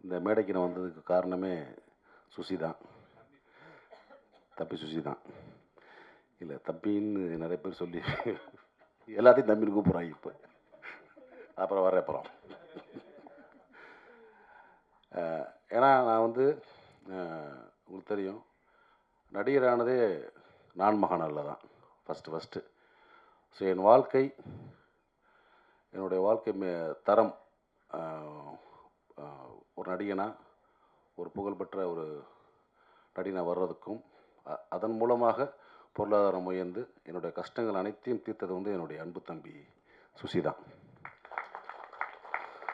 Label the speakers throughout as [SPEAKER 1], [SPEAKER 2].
[SPEAKER 1] இந்த மேடைக்கு நான் வந்ததுக்கு காரணமே சுசி தான். தம்பி சுசி தான். இல்லை தம்பின்னு நிறைய பேர் சொல்லி எல்லாத்தையும் தம்பின்னு கூப்பிட்றாங்க இப்போ. அப்புறம் வரேன் அப்புறம். ஏன்னா நான் வந்து உங்களுக்கு தெரியும், நடிகரானதே நான் மகாநாளில் தான் ஃபஸ்ட்டு. ஸோ என் வாழ்க்கை, என்னுடைய வாழ்க்கை தரம் ஒரு நடிகனா, ஒரு புகழ்பெற்ற ஒரு நடிகனாக வர்றதுக்கும், அதன் மூலமாக பொருளாதாரம் உயர்ந்து என்னுடைய கஷ்டங்கள் அனைத்தையும் தீர்த்தது வந்து என்னுடைய அன்பு தம்பி சுசி தான்.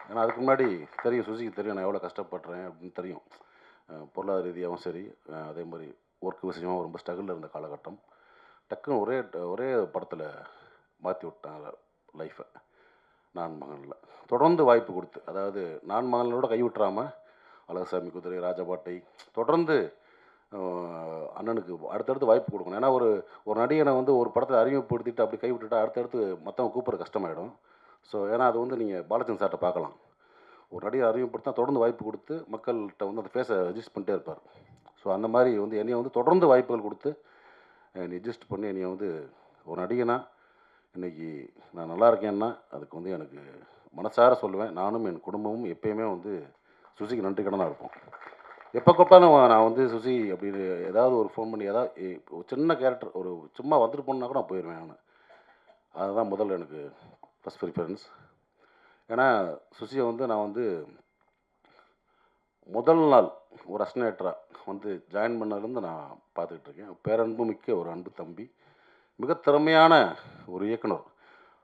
[SPEAKER 1] ஏன்னா அதுக்கு முன்னாடி தெரியும், சுசிக்கு தெரியும் நான் எவ்வளோ கஷ்டப்படுறேன் அப்படின்னு தெரியும். பொருளாதார ரீதியாகவும் சரி, அதே மாதிரி ஒர்க் விஷயமாக ரொம்ப ஸ்ட்ரகிளில் இருந்த காலகட்டம். டக்குன்னு ஒரே படத்தில் மாற்றி விட்டாங்க லைஃப்பை. நான் மகனில் தொடர்ந்து வாய்ப்பு கொடுத்து, அதாவது நான் மகனோட கை விட்டுறாமல் அழகசாமி குதிரை, ராஜபாட்டை தொடர்ந்து அண்ணனுக்கு அடுத்தடுத்து வாய்ப்பு கொடுக்கணும். ஏன்னா ஒரு நடிகனை வந்து ஒரு படத்தில் அறிமுகப்படுத்திட்டு அப்படி கை விட்டுட்டா அடுத்தடுத்து மற்றவங்க கூப்பிட்ற கஷ்டமாயிடும். ஸோ ஏன்னா அது வந்து நீங்கள் பாலச்சந்திரன் சார்ட்ட பார்க்கலாம். ஒரு நடிகர் அறிமுகப்படுத்தினா தொடர்ந்து வாய்ப்பு கொடுத்து மக்கள்கிட்ட வந்து அந்த ஃபேஸை அட்ஜஸ்ட் பண்ணிட்டே இருப்பார். ஸோ அந்த மாதிரி வந்து என்னையை வந்து தொடர்ந்து வாய்ப்புகள் கொடுத்து என்னை அட்ஜஸ்ட் பண்ணி என்னையை வந்து ஒரு நடிகனாக இன்றைக்கி நான் நல்லா இருக்கேன்னா அதுக்கு வந்து எனக்கு மனசார சொல்லுவேன். நானும் என் குடும்பமும் எப்பயுமே வந்து சுசிக்கு நன்றி கடனாக இருப்போம். எப்போ கூப்பிட்டாலும் நான் வந்து சுசி அப்படின்னு ஏதாவது ஒரு ஃபோன் பண்ணி ஏதாவது ஒரு சின்ன கேரக்டர் ஒரு சும்மா வந்துட்டு போனா கூட நான் போயிடுவேன். நான் அதுதான் முதல்ல எனக்கு ஃபஸ்ட் ப்ரிஃபரன்ஸ். ஏன்னா சுசியை வந்து நான் வந்து முதல் நாள் ஒரு அஸ்னேட்டராக வந்து ஜாயின் பண்ணதுலேருந்து நான் பார்த்துக்கிட்டு இருக்கேன். பேரன்பு மிக்க ஒரு அன்பு தம்பி, மிக திறமையான ஒரு இயக்குனர்.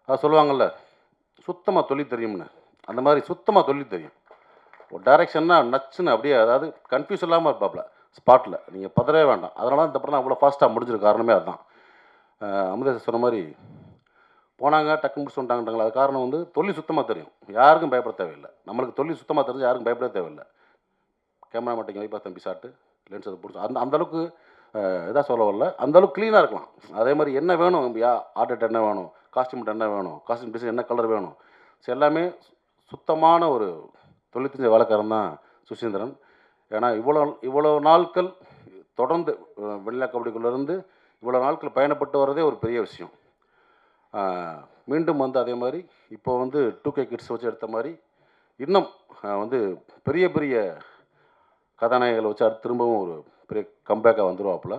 [SPEAKER 1] அது சொல்லுவாங்கள்ல, சுத்தமாக தொழில் தெரியும்னு, அந்த மாதிரி சுத்தமாக தொழில் தெரியும். ஒரு டைரக்ஷன்னா நச்சுன்னு அப்படியே, அதாவது கன்ஃபியூஸ் இல்லாமல் இருப்பாப்புல ஸ்பாட்டில். நீங்கள் பதறவே வேண்டாம். அதனால இந்த படம் அவ்வளோ ஃபாஸ்ட்டாக முடிஞ்சிருக்க காரணமே அதுதான். அமுதேஷ் சொன்ன மாதிரி போனாங்க டக்கு முடிச்சு வந்துட்டாங்கன்றாங்களா, அது காரணம் வந்து தொழில் சுத்தமாக தெரியும். யாருக்கும் பயப்பட தேவையில்லை. நம்மளுக்கு தொழில் சுத்தமாக தெரிஞ்சு யாருக்கும் பயப்பட தேவையில்லை. கேமரா மாட்டிங்க வைப்பா தம்பி ஷாட்டு, லென்ஸ் அதை பிடிச்சி அந்தளவுக்கு இதாக சொல்ல வரல, அந்தளவுக்கு க்ளீனாக இருக்கலாம். அதே மாதிரி என்ன வேணும், ஆர்டிஸ்ட் என்ன வேணும், காஸ்டியூம் என்ன வேணும், காஸ்டியூம் டிசைன் என்ன கலர் வேணும், ஸோ எல்லாமே சுத்தமான ஒரு தொழில் தெரிஞ்ச வேலைக்காரன் தான் சுசீந்திரன். ஏன்னா இவ்வளோ நாட்கள் தொடர்ந்து வெள்ளை கபடிக்குள்ளேருந்து இவ்வளோ நாட்கள் பயணப்பட்டு வர்றதே ஒரு பெரிய விஷயம். மீண்டும் வந்து அதே மாதிரி இப்போ வந்து 2K கிட்ஸ் வச்சு எடுத்த மாதிரி இன்னும் வந்து பெரிய பெரிய கதாநாயகங்களை வச்சு அடுத்து திரும்பவும் ஒரு பெரிய கம்பேக்காக வந்துடுவாப்புல.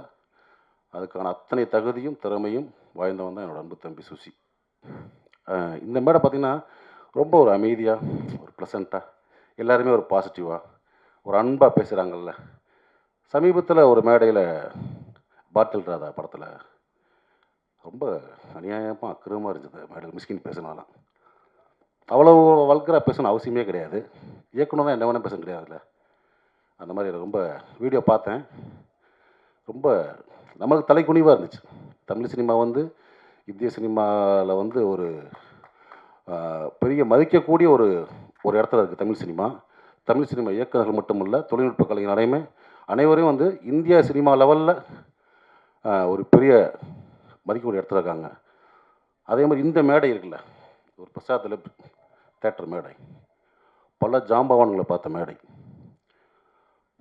[SPEAKER 1] அதுக்கான அத்தனை தகுதியும் திறமையும் வாய்ந்தவன் தான் என்னோடய அன்பு தம்பி சுசி. இந்த மேடை பார்த்திங்கன்னா ரொம்ப ஒரு அமைதியாக, ஒரு ப்ளசண்ட்டாக, எல்லாருமே ஒரு பாசிட்டிவாக, ஒரு அன்பாக பேசுகிறாங்கல்ல. சமீபத்தில் ஒரு மேடையில் பாட்டில் ராதா படத்தில் ரொம்ப அநியாயமாக அக்கிரமாக இருந்தது மேடையில் மிஸ்கின் பேசினாலாம். அவ்வளோ வல்கராக பேசணும் அவசியமே கிடையாது. இயக்குனர் தான் என்ன வேணால் பேச கிடையாதுல்ல. அந்த மாதிரி ரொம்ப வீடியோ பார்த்தேன். ரொம்ப நம்மளுக்கு தலைக்குனிவாக இருந்துச்சு. தமிழ் சினிமா வந்து இந்திய சினிமாவில் வந்து ஒரு பெரிய மதிக்கக்கூடிய ஒரு ஒரு இடத்துல இருக்குது தமிழ் சினிமா. தமிழ் சினிமா இயக்குநர்கள் மட்டும் இல்லை, தொழில்நுட்ப கலைஞர் அனைவரையும் வந்து இந்தியா சினிமா லெவலில் ஒரு பெரிய மதிக்கக்கூடிய இடத்துல இருக்காங்க. அதே மாதிரி இந்த மேடை இருக்குல்ல, ஒரு பிரசாத்தில் தேட்டர் மேடை, பல ஜாம்பவான்களை பார்த்த மேடை.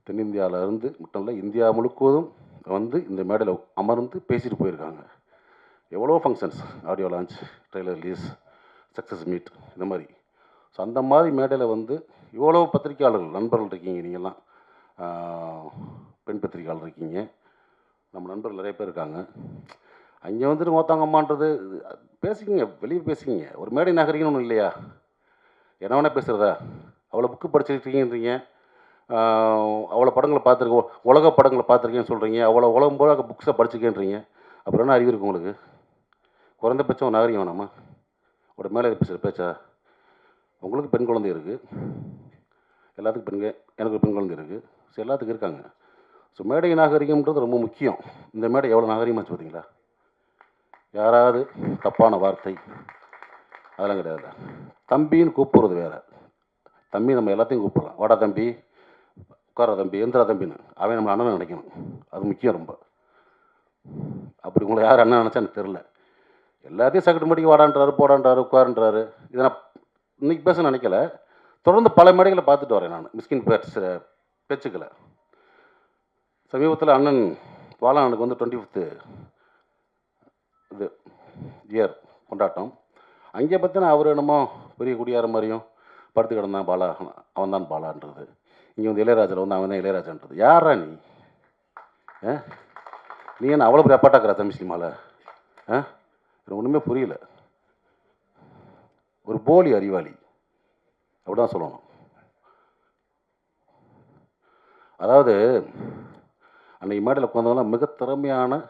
[SPEAKER 1] தென்னிந்தியாவில் இருந்து மட்டும் இல்லை, இந்தியா முழுவதும் வந்து இந்த மேடையில் அமர்ந்து பேசிட்டு போயிருக்காங்க. எவ்வளோ functions, audio launch, trailer release, success meet, இந்த மாதிரி. ஸோ அந்த மாதிரி மேடையில் வந்து இவ்வளோ பத்திரிக்கையாளர்கள் நண்பர்கள் இருக்கீங்க. நீங்கள்லாம் பெண் பத்திரிக்கையாளர் இருக்கீங்க, நம்ம நண்பர்கள் நிறைய பேர் இருக்காங்க. அங்கே வந்துட்டு ஓத்தாங்கம்மான்றது பேசிக்கிங்க, வெளியே பேசிக்கிங்க. ஒரு மேடை நகரிங்கன்னு ஒன்றும் இல்லையா? என்ன வேணால் பேசுகிறதா? அவ்வளோ புக்கு படிச்சிருக்கீங்கன்றீங்க, அவ்வளோ படங்களை பார்த்துருக்கோம், உலக படங்களை பார்த்துருக்கேன்னு சொல்கிறீங்க, அவ்வளோ உலகம் போல புக்ஸை படிச்சிருக்கேன்றீங்க. அப்புறம் என்ன அறிவு இருக்குது உங்களுக்கு? குறைந்தபட்சம் ஒரு நாகரிகம் வேணாமா? ஒரு மேலே பேசுகிற பேச்சா? உங்களுக்கு பெண் குழந்தை இருக்குது, எல்லாத்துக்கும் எனக்கு பெண் குழந்தை இருக்குது, ஸோ எல்லாத்துக்கும் இருக்காங்க. ஸோ மேடை நாகரிகம்ன்றது ரொம்ப முக்கியம். இந்த மேடை எவ்வளோ நாகரிகமாச்சு பார்த்தீங்களா? யாராவது தப்பான வார்த்தை அதெல்லாம் கிடையாது. தம்பின்னு கூப்பிட்றது வேறு. தம்பி நம்ம எல்லாத்தையும் கூப்பிட்றோம். வாடா தம்பி, உட்கார தம்பி, எந்திரா தம்பின்னு. அவன் நம்ம அண்ணன் நினைக்கணும். அது முக்கியம் ரொம்ப. அப்படி உங்களை யார் அண்ணன் நினச்சா எனக்கு தெரில. எல்லாத்தையும் சக்கட்டு மட்டிக்கு வாடான்றாரு, போடான்றாரு, உட்காருன்றாரு. இதை நான் இன்றைக்கி பேச நினைக்கல. தொடர்ந்து பல மேடைகளை பார்த்துட்டு வரேன் நான் மிஸ்கின் பேச்சுக்களை. சமீபத்தில் அண்ணன் பாலானுக்கு வந்து 25th இது இயர் கொண்டாட்டம். அங்கே பார்த்தினா அவர் என்னமோ பெரிய குடியார மாதிரியும் படுத்து கிடந்தான் பாலா, அவன் தான் பாலான்றது. இங்கே வந்து இளையராஜில் வந்து அவன் தான் இளையராஜான்றது. யாரா நீ? நீ என்ன அவ்வளோ பெரிய அப்பாட்டாக்குறா தமிழ் சினிமாவில்? எனக்கு ஒன்றுமே புரியல. ஒரு போலி அறிவாளி அப்படிதான் சொல்லணும். அதாவது அன்றைக்கி மேடையில் உட்காந்தவங்களாம் மிக திறமையான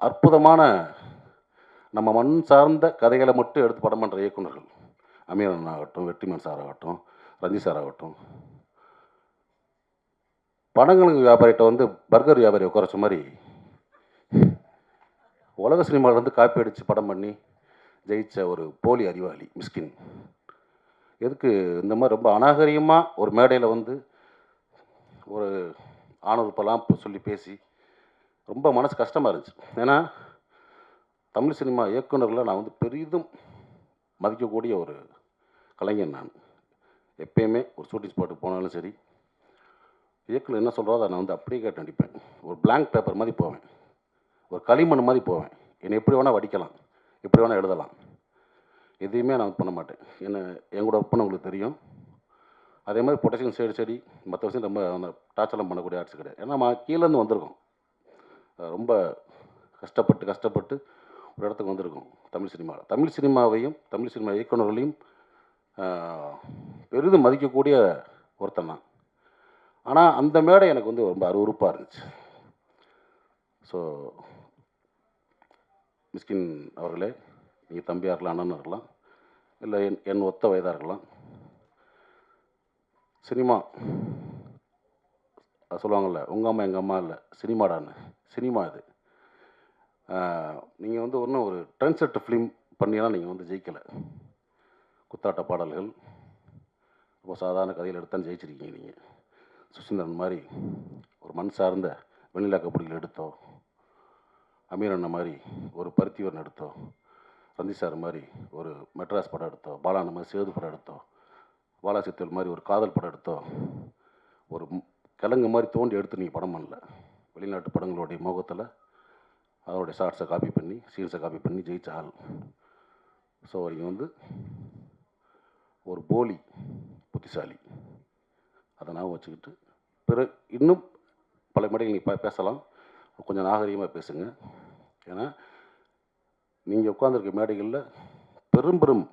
[SPEAKER 1] அற்புதமான நம்ம மண் சார்ந்த கதைகளை மட்டும் எடுத்து படம் பண்ணுற இயக்குநர்கள். அமீரன் ஆகட்டும், வெற்றிமாறன் சார் ஆகட்டும், ரஞ்சித் சார் ஆகட்டும். படங்களுக்கு வியாபாரிகிட்ட வந்து பர்கர் வியாபாரி உட்காரச்ச மாதிரி உலக சினிமாவிலேருந்து காப்பி அடித்து படம் பண்ணி ஜெயித்த ஒரு போலி அறிவாளி மிஸ்கின். எதுக்கு இந்த மாதிரி ரொம்ப அநாகரிகமாக ஒரு மேடையில் வந்து ஒரு ஆணுறுப்பெல்லாம் சொல்லி பேசி ரொம்ப மனசு கஷ்டமாக இருந்துச்சு. ஏன்னா தமிழ் சினிமா இயக்குநர்களை நான் வந்து பெரிதும் மதிக்கக்கூடிய ஒரு கலைஞன். நான் எப்பயுமே ஒரு ஷூட்டிங் ஸ்பாட்டுக்கு போனாலும் சரி, இயக்குனர் என்ன சொல்கிறதோ அதை நான் வந்து அப்படியே கேட்டு நடிப்பேன். ஒரு பிளாங்க் பேப்பர் மாதிரி போவேன், ஒரு களிமண் மாதிரி போவேன். என்னை எப்படி வேணால் வடிக்கலாம், எப்படி வேணால் எழுதலாம், எதையுமே நான் பண்ண மாட்டேன். என் கூட ஒர்க் பண்ண உங்களுக்கு தெரியும். அதே மாதிரி பொட்டேஷன் செடி மற்ற விஷயம் ரொம்ப அந்த டார்ச்சர்லாம் பண்ணக்கூடிய ஆர்ட்ஸ் கிடையாது. ஏன்னா நம்ம கீழேருந்து வந்திருக்கோம், ரொம்ப கஷ்டப்பட்டு ஒரு இடத்துக்கு வந்திருக்கோம். தமிழ் சினிமாவையும் தமிழ் சினிமா இயக்குநர்களையும் பெரிதும் மதிக்கக்கூடிய ஒருத்தன் நான். ஆனால் அந்த மேடை எனக்கு வந்து ரொம்ப அருவருப்பாக இருந்துச்சு. ஸோ மிஸ்கின் அவர்களே, நீங்கள் தம்பியாக இருக்கலாம், அண்ணனாக இருக்கலாம், இல்லை என் ஒத்த வயதாக இருக்கலாம். சினிமா சொல்லுவாங்கள்ல, உங்கள் அம்மா எங்கள் அம்மா இல்லை சினிமாடான்னு. சினிமா இது. நீங்கள் வந்து ஒன்றும் ஒரு ட்ரெண்ட் செட் ஃபிலிம் பண்ணியெல்லாம் நீங்கள் வந்து ஜெயிக்கலை. குத்தாட்ட பாடல்கள், ரொம்ப சாதாரண கதையில் எடுத்தால் ஜெயிச்சிருக்கீங்க. நீங்கள் சுசீந்திரன் மாதிரி ஒரு மண் சார்ந்த வெண்ணிலா கபடிகள் எடுத்தோ, அமீர் அண்ணன் மாதிரி ஒரு பருத்திவரன் எடுத்தோ, ரஞ்சித் சார் மாதிரி ஒரு மெட்ராஸ் படம் எடுத்தோ, பாலான மாதிரி சேது படம் எடுத்தோ, பாலா சித்தல் மாதிரி ஒரு காதல் படம் எடுத்தோ, ஒரு கிழங்கு மாதிரி தோண்டி எடுத்து நீங்கள் படம் பண்ணல. வெளிநாட்டு படங்களுடைய முகத்தில் அதோடைய ஷார்ட்ஸை காப்பி பண்ணி, சீன்ஸை காப்பி பண்ணி ஜெயிச்ச ஆள். ஸோ அவங்க வந்து ஒரு போலி புத்திசாலி. அதை நான் வச்சுக்கிட்டு இன்னும் பல மேடைகள் நீங்கள் பேசலாம், கொஞ்சம் நாகரிகமாக பேசுங்க. ஏன்னா நீங்கள் உட்காந்துருக்க மேடைகளில் பெரும்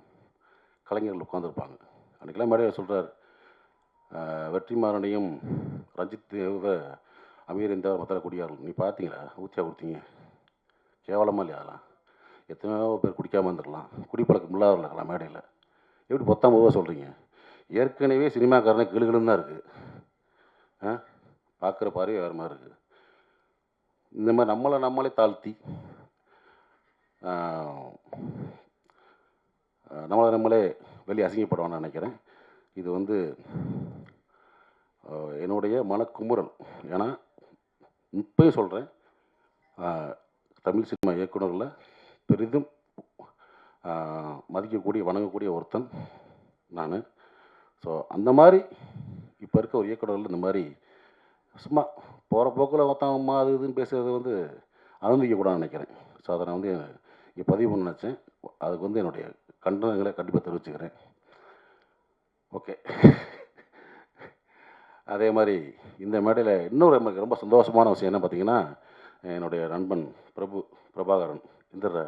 [SPEAKER 1] கலைஞர்கள் உட்காந்துருப்பாங்க. அன்றைக்கெல்லாம் மேடையில் சொல்கிறார், வெற்றிமாறனையும் ரஞ்சித் தேவ அமீர் இந்த மற்ற குடியார்கள் நீ பார்த்தீங்களா, ஊற்றியா கொடுத்தீங்க, கேவலமாக இல்லையா? அதெல்லாம் எத்தனையோ பேர் குடிக்காமல் இருந்துடலாம், குடிப்பழக்கம் இல்லாத இருக்கலாம். மேடையில் எப்படி 19 சொல்கிறீங்க? ஏற்கனவே சினிமாக்காரனே கிளுகிளுன்னு தான் இருக்குது. பார்க்குற பார்வையே வேறு மாதிரி இருக்குது. இந்த மாதிரி நம்மளே தாழ்த்தி நம்மளே வெளியே அசிங்கப்படுவான்னு நினைக்கிறேன். இது வந்து என்னுடைய மனக்குமுறல். ஏன்னா இப்போயும் சொல்கிறேன், தமிழ் சினிமா இயக்குநர்களில் பெரிதும் மதிக்கக்கூடிய வணங்கக்கூடிய ஒருத்தன் நான். ஸோ அந்த மாதிரி இப்போ இருக்க ஒரு இயக்குநர்கள் இந்த மாதிரி சும்மா போகிற போக்கில் மொத்தமாக அது இதுன்னு பேசுகிறது வந்து அனுமதிக்கக்கூடாதுன்னு நினைக்கிறேன். ஸோ அதை நான் வந்து இங்கே பதிவு பண்ண நினச்சேன். அதுக்கு வந்து என்னுடைய கண்டனங்களை கண்டிப்பாக தெரிவிச்சுக்கிறேன். ஓகே. அதே மாதிரி இந்த மேடையில் இன்னொரு எனக்கு ரொம்ப சந்தோஷமான விஷயம் என்ன பார்த்தீங்கன்னா, என்னுடைய நண்பன் பிரபாகரன் இது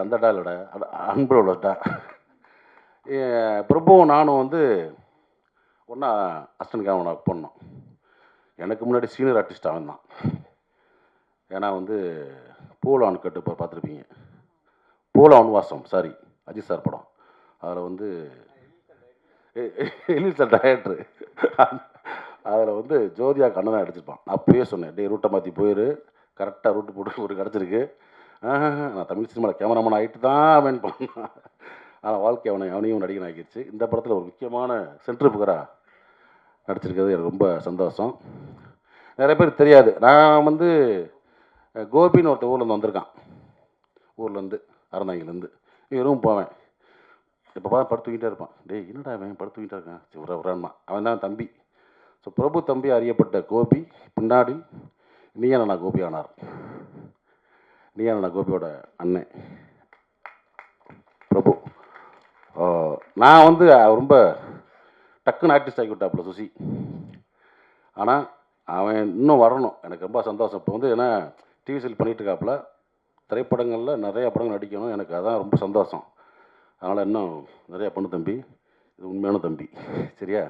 [SPEAKER 1] அந்த டா இல்லைடா, அன்போட டா பிரபுவும் நானும் வந்து ஒன்றா அசிஸ்டன்ட் கேமரா பண்ணோம். எனக்கு முன்னாடி சீனியர் ஆர்டிஸ்ட் அவன் தான். ஏன்னா வந்து பூலான் கட்டு இப்போ பார்த்துருப்பீங்க, பூலான் வாசம் சாரி அஜித் சார் படம். அதில் வந்து எலில் சார் டைரக்டரு, அதில் வந்து ஜோதியா கண்ணனாக அடிச்சிருப்பான். நான் அப்பயே சொன்னேன், டே ரூட்டை மாற்றி போயிரு, கரெக்டாக ரூட்டு போட்டு கிடச்சிருக்கு. நான் தமிழ் சினிமாவில் கேமராமேன் ஆகிட்டு தான் அவன் பண்ணான். ஆனால் வாழ்க்கை அவனையும் நடிகன் ஆகிடுச்சு. இந்த படத்தில் ஒரு முக்கியமான சென்ட்ரிஃபிகராக நடிச்சிருக்கிறது எனக்கு ரொம்ப சந்தோஷம். நிறைய பேர் தெரியாது, நான் வந்து கோபின்னு ஒருத்தர் ஊர்லேருந்து வந்திருக்கான், ஊர்லேருந்து அறந்தாங்கிலேருந்து. இவரும் போவேன். இப்போ பார்த்து படுத்து தூங்கிட்டே இருப்பான். டேய் என்னடா அவன் படுத்து தூங்கிட்டே இருக்கான், சரி விட்றான்மா. அவன் தான் தம்பி. ஸோ பிரபு தம்பி அறியப்பட்ட கோபி பின்னாடி நீயா நானா கோபி ஆனார். நீயா நானா கோபியோட அண்ணன் பிரபு. நான் வந்து ரொம்ப டக்குன்னு ஆர்டிஸ்ட் ஆகி விட்டாப்புல சுசி. ஆனால் அவன் இன்னும் வரணும், எனக்கு ரொம்ப சந்தோஷம். இப்போ வந்து ஏன்னா டிவி சீரியல் பண்ணிகிட்டு இருக்காப்புல, திரைப்படங்களில் நிறையா படங்கள் நடிக்கணும், எனக்கு அதான் ரொம்ப சந்தோஷம். அதனால் இன்னும் நிறையா பண்ணு தம்பி, இது உண்மையான தம்பி. சரியா?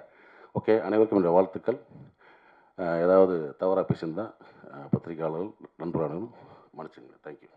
[SPEAKER 1] ஓகே, அனைவருக்கும் என்னுடைய வாழ்த்துக்கள். ஏதாவது தவறாக பேசியிருந்தால் பத்திரிகையாளர்கள் நண்பர்களும் மன்னிச்சுங்க. தேங்க்யூ.